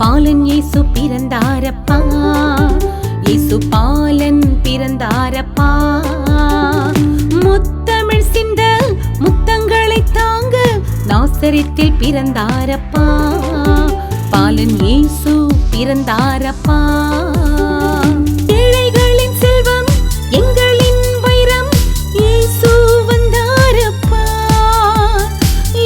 பாலன் இயேசு பிறந்தாரப்பா, இயேசு பாலன் பிறந்தாரப்பா. முத்தமிழ் சிந்த முத்தங்களை தாங்க நாசரேத்தில் பிறந்தாரப்பா, பாலன் இயேசு பிறந்தாரப்பா. ஏழைகளின் செல்வம் எங்களின் வைரம் இயேசு வந்தாரப்பா,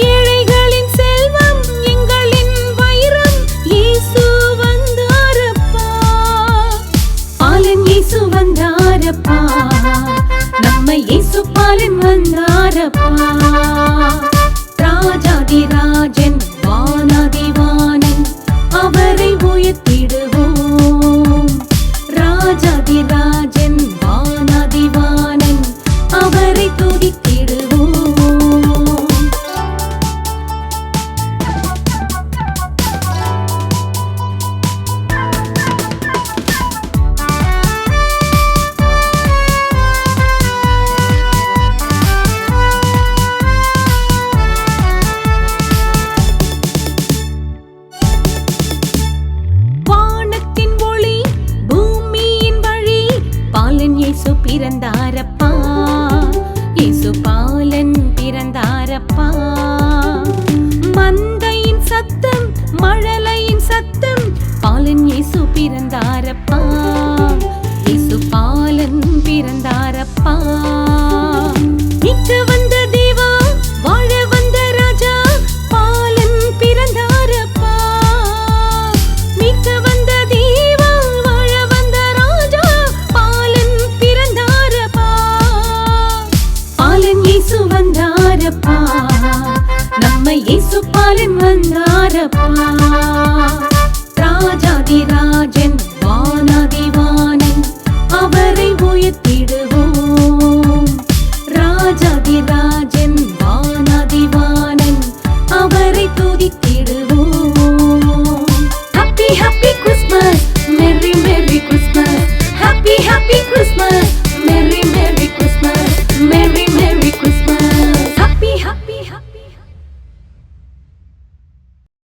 ஏழைகளின் செல்வம் எங்களின் வைரம் இயேசு வந்தாரப்பா. பாலன் இயேசு வந்தாரப்பா, நம்ம இயேசு பாலன் வந்தாரப்பா. ராஜாதி ராஜன் வானாதி வானன் அவரை உயர்த்திடுவோம். ராஜாதி ராஜன் வானாதி வானன் அவரை துதித்திடுவோம். இயேசு பிறந்தாரப்பா, இயேசு பாலன் பிறந்தாரப்பா. மந்தையின் சத்தம் மழலையின் சத்தம் பாலன் இயேசு பிறந்தாரப்பா, இயேசு பாலன் பிறந்தாரப்பா. மீட்க வந்த தேவா வாழ வந்த ராஜா பாலன் பிறந்தாரப்பா, மீட்க வந்த தேவா வாழ வந்த ராஜா பாலன் பிறந்தாரப்பா. பாலன் இயேசு வந்தாரப்பா, நம்ம இயேசு பாலன் வந்தாரப்பா. ராஜாதி ராஜன் வானாதி வானன் அவரை உயர்த்திடுவோம். ராஜாதி ராஜன் வானாதி வானன் அவரை துதித்திடுவோம். Happy happy